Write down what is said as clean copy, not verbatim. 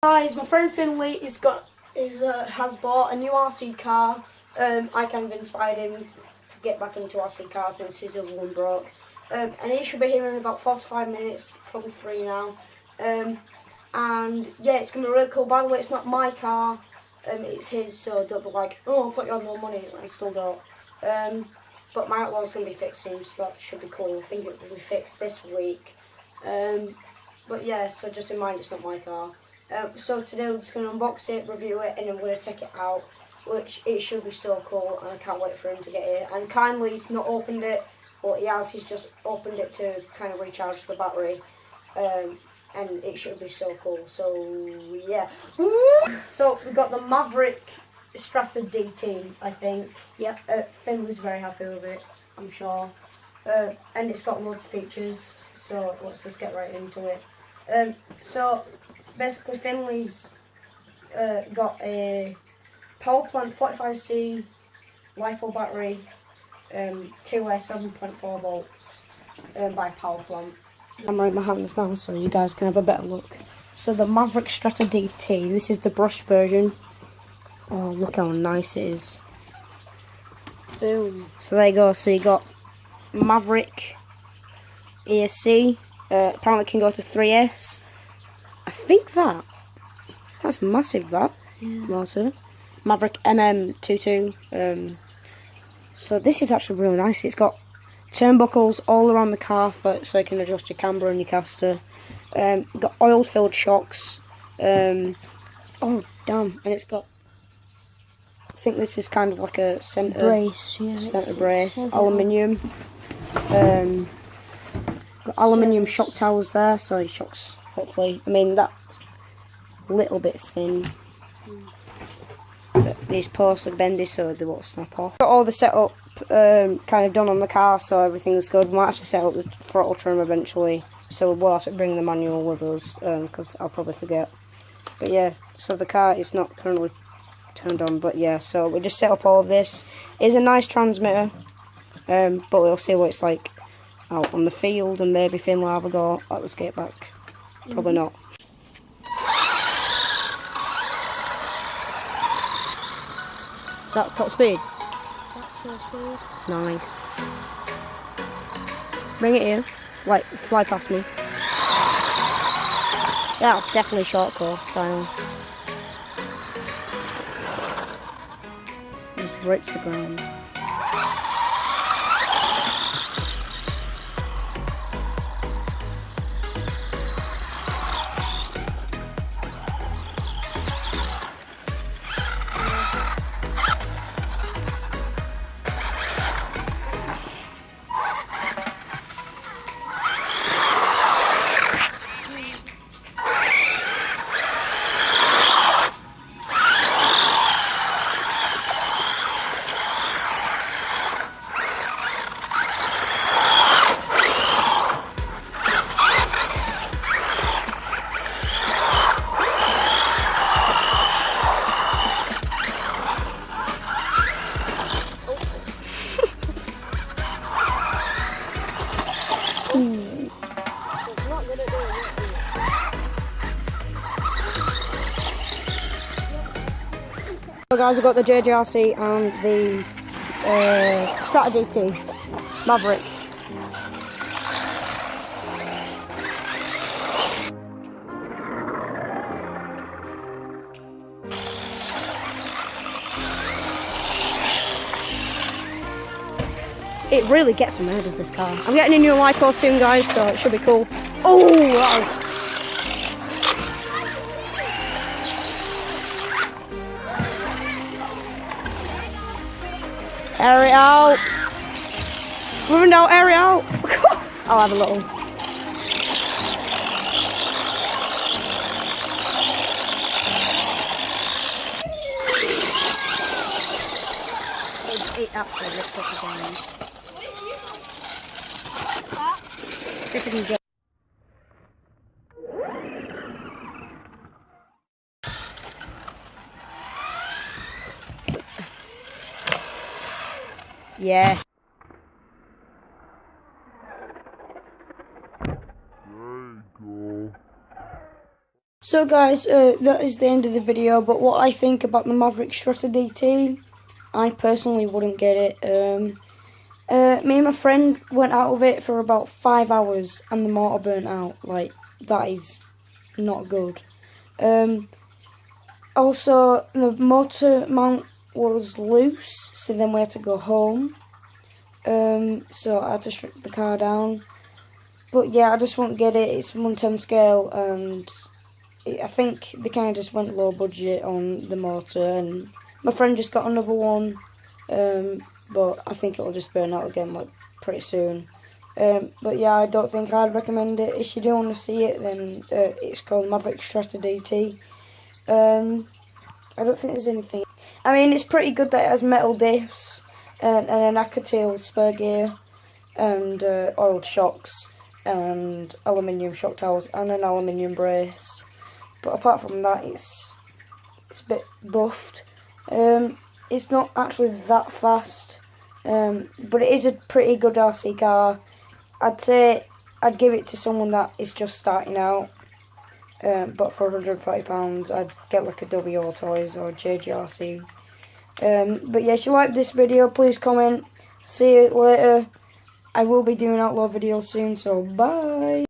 Guys, my friend Finley has bought a new RC car. I kind of inspired him to get back into RC cars since his other one broke. And he should be here in about 45 minutes, probably 3 now. And yeah, it's going to be really cool. By the way, it's not my car, it's his, so don't be like, oh, I thought you had more money. I still don't. But my outlaw's going to be fixed soon, so that should be cool. I think it will be fixed this week. But yeah, so just in mind, it's not my car. So today we're just going to unbox it, review it, and then we're going to take it out, which it should be so cool, and I can't wait for him to get here. And kindly, he's not opened it, but he's just opened it to kind of recharge the battery, and it should be so cool. So yeah. So we got the Maverick Strata DT, I think. Yep. Finley's very happy with it, I'm sure. And it's got loads of features, so let's just get right into it. So basically Finley's got a power plant 45C LiPo battery, 2-way 7.4 volt by power plant. I'm right in my hands now so you guys can have a better look. So the Maverick Strata DT, this is the brushed version. Oh, look how nice it is. Boom. So there you go, so you got Maverick ESC, apparently can go to 3S. I think that's massive, that motor. Maverick MM22. So this is actually really nice. It's got turnbuckles all around the car so you can adjust your camber and your caster. Got oil-filled shocks. Oh damn! And it's got, I think this is kind of like a centre brace. Yeah, centre brace, aluminium. Got aluminium shock towers there, so it shocks. Hopefully, I mean that's a little bit thin. But these posts are bendy, so they won't snap off. Got all the setup kind of done on the car, so everything's good. We might actually set up the throttle trim eventually, so we'll have to bring the manual with us because I'll probably forget. But yeah, so the car is not currently turned on, but yeah, so we just set up all of this. It's a nice transmitter, but we'll see what it's like out on the field, and maybe Finley will have a go at the skate back. Probably not. Is that top speed? That's full speed. Nice. Bring it here. Like, fly past me. Yeah, that's definitely short course style. Just right to the ground. So guys, we've got the JJRC and the Strata DT Maverick. It really gets some murders, this car. I'm getting a new LiPo soon, guys, so it should be cool. Oh, wow. Air it out. Moving down, air it out. I'll have a little. It actually looks like a diamond. See if we can get. Yeah. There you go. So guys, that is the end of the video, but what I think about the Maverick Strata DT, I personally wouldn't get it. Me and my friend went out of it for about 5 hours and the motor burnt out. Like, that is not good. Also, the motor mount was loose, so then we had to go home. So I had to shrink the car down. But yeah, I just won't get it. It's 1/10 scale, and I think they kind of just went low budget on the motor, and my friend just got another one, but I think it'll just burn out again like pretty soon. But yeah, I don't think I'd recommend it. If you do want to see it, then it's called Maverick Strata DT. I don't think there's anything. I mean, it's pretty good that it has metal diffs and an Alcatel spur gear and oiled shocks and aluminium shock towers and an aluminium brace. But apart from that, it's a bit buffed. It's not actually that fast, but it is a pretty good RC car. I'd say I'd give it to someone that is just starting out. But for £140, I'd get like a W Toys or JGRC. But yeah, if you like this video, please comment. See you later. I will be doing outlaw videos soon, so bye.